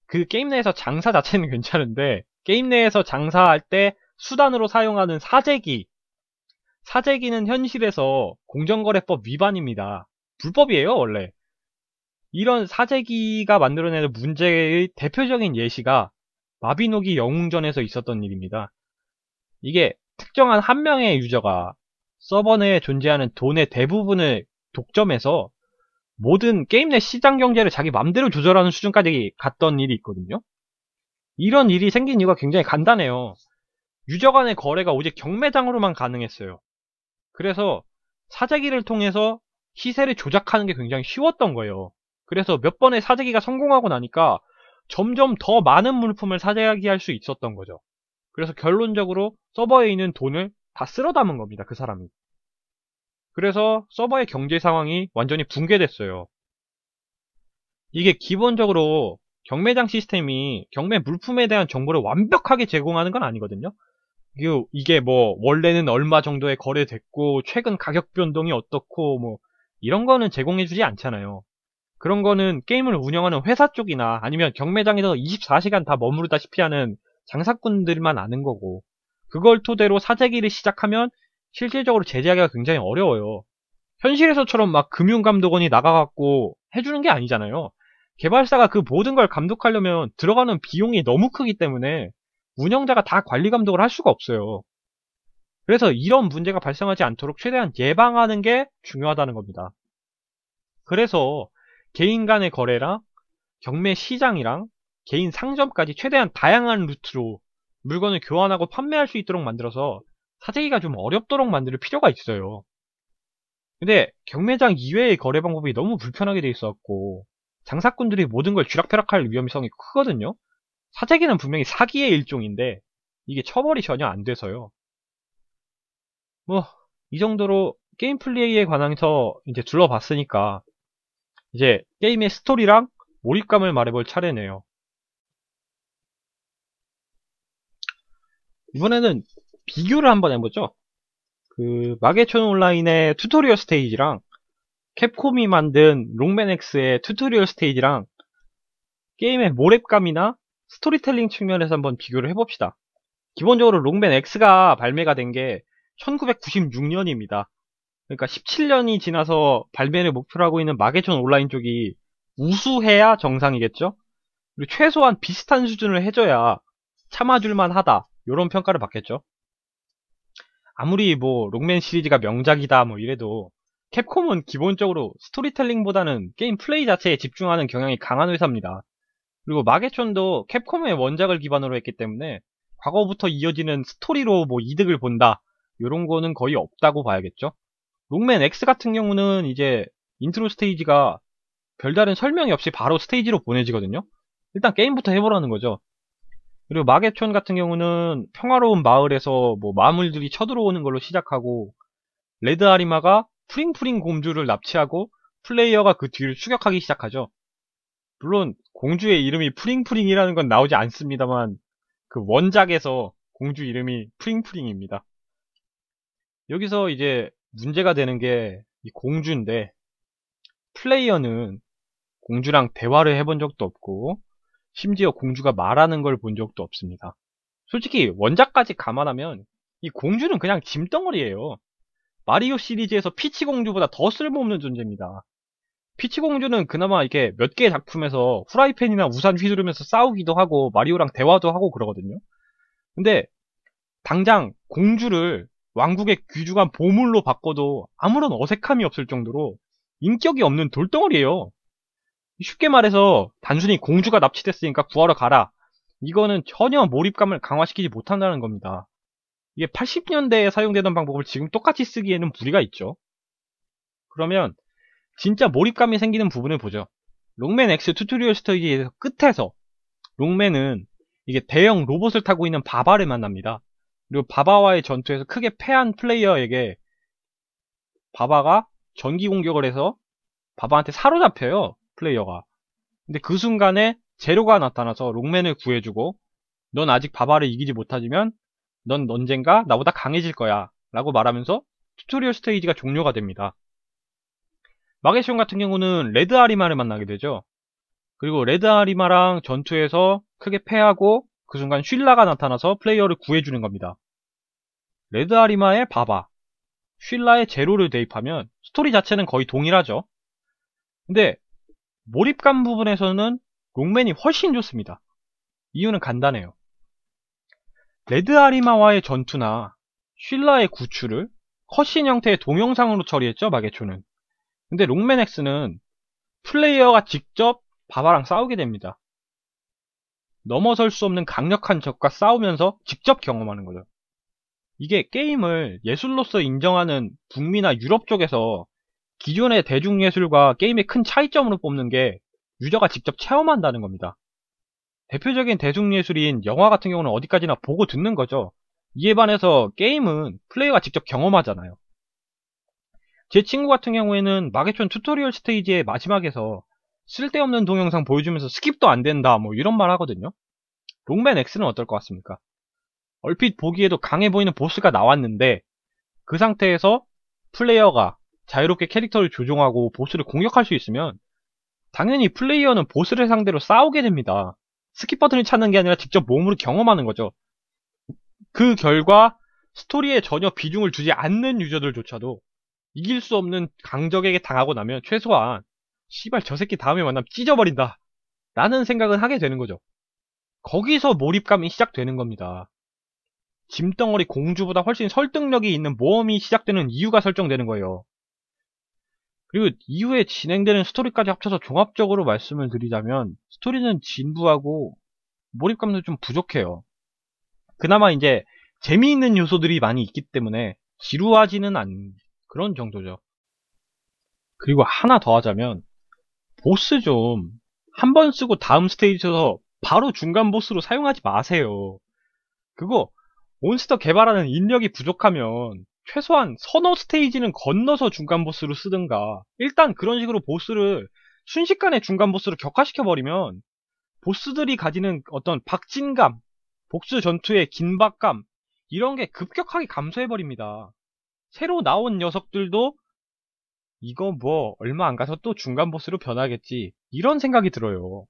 그 게임 내에서 장사 자체는 괜찮은데 게임 내에서 장사할 때 수단으로 사용하는 사재기는 현실에서 공정거래법 위반입니다. 불법이에요 원래. 이런 사재기가 만들어내는 문제의 대표적인 예시가 마비노기 영웅전에서 있었던 일입니다. 이게 특정한 한 명의 유저가 서버 내에 존재하는 돈의 대부분을 독점해서 모든 게임 내 시장 경제를 자기 맘대로 조절하는 수준까지 갔던 일이 있거든요. 이런 일이 생긴 이유가 굉장히 간단해요. 유저 간의 거래가 오직 경매장으로만 가능했어요. 그래서 사재기를 통해서 시세를 조작하는 게 굉장히 쉬웠던 거예요. 그래서 몇 번의 사재기가 성공하고 나니까 점점 더 많은 물품을 사재기할 수 있었던 거죠. 그래서 결론적으로 서버에 있는 돈을 다 쓸어 담은 겁니다, 그 사람이. 그래서 서버의 경제 상황이 완전히 붕괴됐어요. 이게 기본적으로 경매장 시스템이 경매 물품에 대한 정보를 완벽하게 제공하는 건 아니거든요. 이게 뭐 원래는 얼마 정도에 거래됐고 최근 가격 변동이 어떻고 뭐 이런 거는 제공해주지 않잖아요. 그런 거는 게임을 운영하는 회사 쪽이나 아니면 경매장에서 24시간 다 머무르다시피 하는 장사꾼들만 아는 거고, 그걸 토대로 사재기를 시작하면 실질적으로 제재하기가 굉장히 어려워요. 현실에서처럼 막 금융감독원이 나가갖고 해주는 게 아니잖아요. 개발사가 그 모든 걸 감독하려면 들어가는 비용이 너무 크기 때문에 운영자가 다 관리 감독을 할 수가 없어요. 그래서 이런 문제가 발생하지 않도록 최대한 예방하는 게 중요하다는 겁니다. 그래서 개인 간의 거래랑 경매 시장이랑 개인 상점까지 최대한 다양한 루트로 물건을 교환하고 판매할 수 있도록 만들어서 사재기가 좀 어렵도록 만들 필요가 있어요. 근데 경매장 이외의 거래 방법이 너무 불편하게 돼 있었고 장사꾼들이 모든 걸 쥐락펴락할 위험성이 크거든요. 사재기는 분명히 사기의 일종인데 이게 처벌이 전혀 안 돼서요. 뭐 이 정도로 게임 플레이에 관해서 이제 둘러봤으니까 이제 게임의 스토리랑 몰입감을 말해볼 차례네요. 이번에는 비교를 한번 해보죠. 그 마계촌 온라인의 튜토리얼 스테이지랑 캡콤이 만든 롱맨X의 튜토리얼 스테이지랑 게임의 몰입감이나 스토리텔링 측면에서 한번 비교를 해봅시다. 기본적으로 롱맨X가 발매가 된 게 1996년입니다. 그러니까 17년이 지나서 발매를 목표로 하고 있는 마계촌 온라인 쪽이 우수해야 정상이겠죠? 그리고 최소한 비슷한 수준을 해줘야 참아줄만 하다, 이런 평가를 받겠죠. 아무리 뭐 롱맨 시리즈가 명작이다 뭐 이래도 캡콤은 기본적으로 스토리텔링보다는 게임 플레이 자체에 집중하는 경향이 강한 회사입니다. 그리고 마계촌도 캡콤의 원작을 기반으로 했기 때문에 과거부터 이어지는 스토리로 뭐 이득을 본다, 이런 거는 거의 없다고 봐야겠죠. 롱맨 X 같은 경우는 이제 인트로 스테이지가 별다른 설명이 없이 바로 스테이지로 보내지거든요. 일단 게임부터 해보라는 거죠. 그리고 마계촌 같은 경우는 평화로운 마을에서 뭐 마물들이 쳐들어오는 걸로 시작하고, 레드 아리마가 프링프링 공주를 납치하고 플레이어가 그 뒤를 추격하기 시작하죠. 물론 공주의 이름이 프링프링이라는 건 나오지 않습니다만 그 원작에서 공주 이름이 프링프링입니다. 여기서 이제 문제가 되는 게 이 공주인데, 플레이어는 공주랑 대화를 해본 적도 없고 심지어 공주가 말하는 걸 본 적도 없습니다. 솔직히 원작까지 감안하면 이 공주는 그냥 짐덩어리예요. 마리오 시리즈에서 피치 공주보다 더 쓸모없는 존재입니다. 피치 공주는 그나마 이렇게 몇 개의 작품에서 후라이팬이나 우산 휘두르면서 싸우기도 하고 마리오랑 대화도 하고 그러거든요. 근데 당장 공주를 왕국의 귀중한 보물로 바꿔도 아무런 어색함이 없을 정도로 인격이 없는 돌덩어리예요. 쉽게 말해서 단순히 공주가 납치됐으니까 구하러 가라, 이거는 전혀 몰입감을 강화시키지 못한다는 겁니다. 이게 80년대에 사용되던 방법을 지금 똑같이 쓰기에는 무리가 있죠. 그러면 진짜 몰입감이 생기는 부분을 보죠. 롱맨 X 튜토리얼 스테이지에서 끝에서 롱맨은 이게 대형 로봇을 타고 있는 바바를 만납니다. 그리고 바바와의 전투에서 크게 패한 플레이어에게 바바가 전기 공격을 해서 바바한테 사로잡혀요, 플레이어가. 근데 그 순간에 제로가 나타나서 롱맨을 구해주고, 넌 아직 바바를 이기지 못하지만 넌 언젠가 나보다 강해질 거야 라고 말하면서 튜토리얼 스테이지가 종료가 됩니다. 마게시온 같은 경우는 레드 아리마를 만나게 되죠. 그리고 레드 아리마랑 전투에서 크게 패하고 그 순간 쉴라가 나타나서 플레이어를 구해주는 겁니다. 레드 아리마의 바바, 쉴라의 제로를 대입하면 스토리 자체는 거의 동일하죠. 근데 몰입감 부분에서는 롱맨이 훨씬 좋습니다. 이유는 간단해요. 레드 아리마와의 전투나 쉴라의 구출을 컷신 형태의 동영상으로 처리했죠, 마게초는. 근데 롱맨 X는 플레이어가 직접 바바랑 싸우게 됩니다. 넘어설 수 없는 강력한 적과 싸우면서 직접 경험하는 거죠. 이게 게임을 예술로서 인정하는 북미나 유럽 쪽에서 기존의 대중예술과 게임의 큰 차이점으로 뽑는 게 유저가 직접 체험한다는 겁니다. 대표적인 대중예술인 영화 같은 경우는 어디까지나 보고 듣는 거죠. 이에 반해서 게임은 플레이어가 직접 경험하잖아요. 제 친구 같은 경우에는 마계촌 튜토리얼 스테이지의 마지막에서 쓸데없는 동영상 보여주면서 스킵도 안 된다 뭐 이런 말 하거든요. 롱맨 X는 어떨 것 같습니까? 얼핏 보기에도 강해 보이는 보스가 나왔는데 그 상태에서 플레이어가 자유롭게 캐릭터를 조종하고 보스를 공격할 수 있으면 당연히 플레이어는 보스를 상대로 싸우게 됩니다. 스킵 버튼을 찾는 게 아니라 직접 몸으로 경험하는 거죠. 그 결과 스토리에 전혀 비중을 주지 않는 유저들조차도 이길 수 없는 강적에게 당하고 나면 최소한 씨발 저 새끼 다음에 만나면 찢어버린다 라는 생각은 하게 되는 거죠. 거기서 몰입감이 시작되는 겁니다. 짐덩어리 공주보다 훨씬 설득력이 있는 모험이 시작되는 이유가 설정되는 거예요. 그리고 이후에 진행되는 스토리까지 합쳐서 종합적으로 말씀을 드리자면 스토리는 진부하고 몰입감도 좀 부족해요. 그나마 이제 재미있는 요소들이 많이 있기 때문에 지루하지는 않은 그런 정도죠. 그리고 하나 더 하자면 보스 좀 한 번 쓰고 다음 스테이지에서 바로 중간 보스로 사용하지 마세요. 그거 몬스터 개발하는 인력이 부족하면 최소한 서너 스테이지는 건너서 중간 보스로 쓰든가, 일단 그런 식으로 보스를 순식간에 중간 보스로 격화시켜버리면 보스들이 가지는 어떤 박진감, 복수 전투의 긴박감, 이런 게 급격하게 감소해버립니다. 새로 나온 녀석들도 이거 뭐 얼마 안 가서 또 중간 보스로 변하겠지, 이런 생각이 들어요.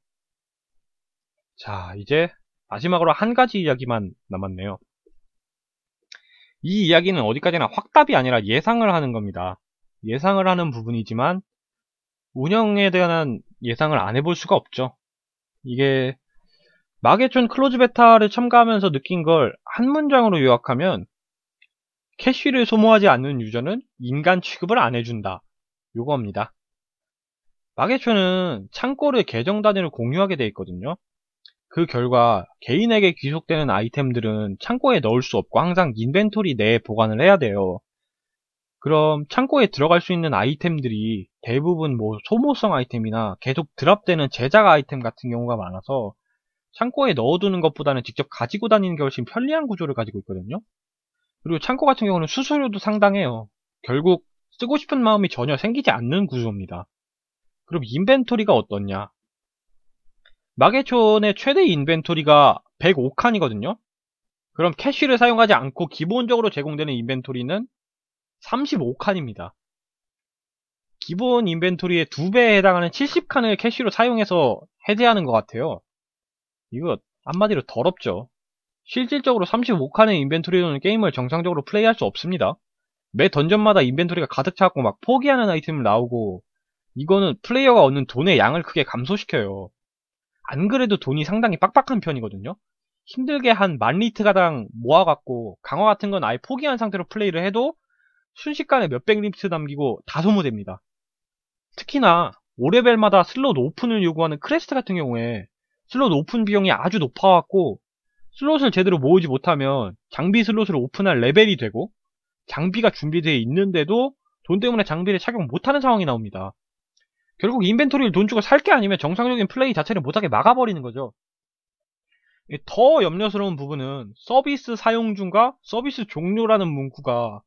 자, 이제 마지막으로 한 가지 이야기만 남았네요. 이 이야기는 어디까지나 확답이 아니라 예상을 하는 겁니다. 예상을 하는 부분이지만 운영에 대한 예상을 안 해볼 수가 없죠. 이게 마계촌 클로즈 베타를 첨가하면서 느낀 걸 한 문장으로 요약하면, 캐쉬를 소모하지 않는 유저는 인간 취급을 안 해준다, 요겁니다. 마계초는 창고를 계정 단위로 공유하게 되어 있거든요. 그 결과 개인에게 귀속되는 아이템들은 창고에 넣을 수 없고 항상 인벤토리 내에 보관을 해야 돼요. 그럼 창고에 들어갈 수 있는 아이템들이 대부분 뭐 소모성 아이템이나 계속 드랍되는 제작 아이템 같은 경우가 많아서 창고에 넣어두는 것보다는 직접 가지고 다니는 게 훨씬 편리한 구조를 가지고 있거든요. 그리고 창고 같은 경우는 수수료도 상당해요. 결국 쓰고 싶은 마음이 전혀 생기지 않는 구조입니다. 그럼 인벤토리가 어떻냐? 마계촌의 최대 인벤토리가 105칸이거든요. 그럼 캐쉬를 사용하지 않고 기본적으로 제공되는 인벤토리는 35칸입니다. 기본 인벤토리의 2배에 해당하는 70칸을 캐쉬로 사용해서 해제하는 것 같아요. 이거 한마디로 더럽죠. 실질적으로 35칸의 인벤토리로는 게임을 정상적으로 플레이할 수 없습니다. 매 던전마다 인벤토리가 가득 차고 막 포기하는 아이템을 나오고, 이거는 플레이어가 얻는 돈의 양을 크게 감소시켜요. 안 그래도 돈이 상당히 빡빡한 편이거든요. 힘들게 한 10,000리트 가량 모아갖고 강화 같은 건 아예 포기한 상태로 플레이를 해도 순식간에 몇백 리트 남기고 다 소모됩니다. 특히나 5레벨마다 슬롯 오픈을 요구하는 크레스트 같은 경우에 슬롯 오픈 비용이 아주 높아갖고 슬롯을 제대로 모으지 못하면 장비 슬롯을 오픈할 레벨이 되고 장비가 준비되어 있는데도 돈 때문에 장비를 착용 못하는 상황이 나옵니다. 결국 인벤토리를 돈 주고 살 게 아니면 정상적인 플레이 자체를 못하게 막아버리는 거죠. 더 염려스러운 부분은 서비스 사용 중과 서비스 종료라는 문구가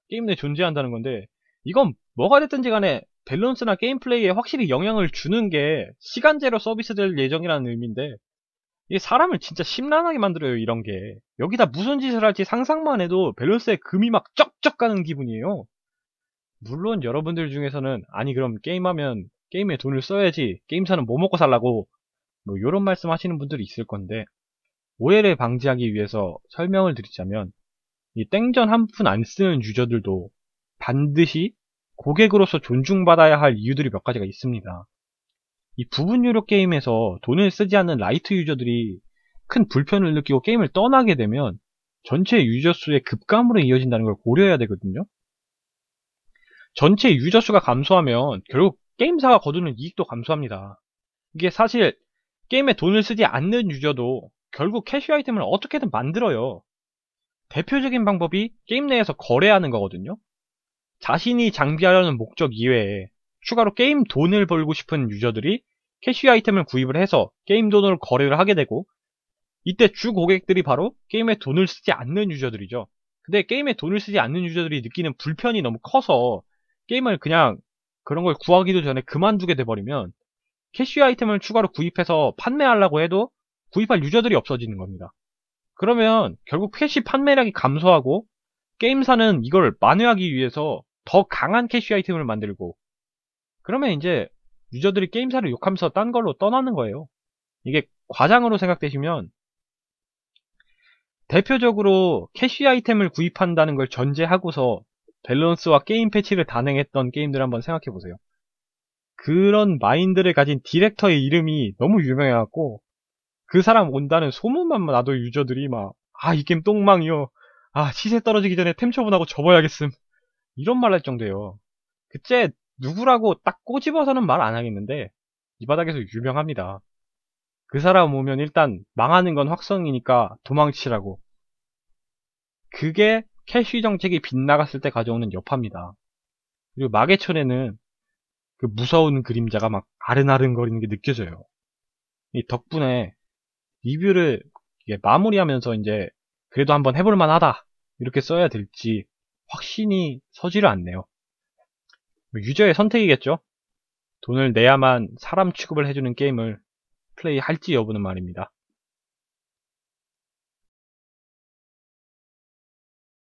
게임 내에 존재한다는 건데, 이건 뭐가 됐든지 간에 밸런스나 게임 플레이에 확실히 영향을 주는 게 시간제로 서비스될 예정이라는 의미인데, 이게 사람을 진짜 심란하게 만들어요, 이런 게. 여기다 무슨 짓을 할지 상상만 해도 밸런스에 금이 막 쩍쩍 가는 기분이에요. 물론 여러분들 중에서는 아니 그럼 게임하면 게임에 돈을 써야지, 게임사는 뭐 먹고 살라고, 뭐 이런 말씀 하시는 분들이 있을 건데, 오해를 방지하기 위해서 설명을 드리자면, 이 땡전 한 푼 안 쓰는 유저들도 반드시 고객으로서 존중받아야 할 이유들이 몇 가지가 있습니다. 이 부분 유료 게임에서 돈을 쓰지 않는 라이트 유저들이 큰 불편을 느끼고 게임을 떠나게 되면 전체 유저 수의 급감으로 이어진다는 걸 고려해야 되거든요. 전체 유저 수가 감소하면 결국 게임사가 거두는 이익도 감소합니다. 이게 사실 게임에 돈을 쓰지 않는 유저도 결국 캐시 아이템을 어떻게든 만들어요. 대표적인 방법이 게임 내에서 거래하는 거거든요. 자신이 장비하려는 목적 이외에 추가로 게임 돈을 벌고 싶은 유저들이 캐시 아이템을 구입을 해서 게임 돈으로 거래를 하게 되고, 이때 주 고객들이 바로 게임에 돈을 쓰지 않는 유저들이죠. 근데 게임에 돈을 쓰지 않는 유저들이 느끼는 불편이 너무 커서 게임을 그냥 그런 걸 구하기도 전에 그만두게 돼버리면 캐시 아이템을 추가로 구입해서 판매하려고 해도 구입할 유저들이 없어지는 겁니다. 그러면 결국 캐시 판매량이 감소하고 게임사는 이걸 만회하기 위해서 더 강한 캐시 아이템을 만들고, 그러면 이제 유저들이 게임사를 욕하면서 딴 걸로 떠나는 거예요. 이게 과장으로 생각되시면, 대표적으로 캐시 아이템을 구입한다는 걸 전제하고서 밸런스와 게임 패치를 단행했던 게임들 한번 생각해보세요. 그런 마인드를 가진 디렉터의 이름이 너무 유명해갖고 그 사람 온다는 소문만 나도 유저들이 막, 아, 이 게임 똥망이요, 아, 시세 떨어지기 전에 템 처분하고 접어야겠음, 이런 말 할 정도예요. 그째 누구라고 딱 꼬집어서는 말 안 하겠는데 이 바닥에서 유명합니다. 그 사람 오면 일단 망하는 건 확성이니까 도망치라고. 그게 캐시 정책이 빗나갔을 때 가져오는 여파입니다. 그리고 마계천에는 그 무서운 그림자가 막 아른아른거리는 게 느껴져요. 이 덕분에 리뷰를 마무리하면서 이제 그래도 한번 해볼만 하다 이렇게 써야 될지 확신이 서지를 않네요. 유저의 선택이겠죠? 돈을 내야만 사람 취급을 해주는 게임을 플레이할지 여부는 말입니다.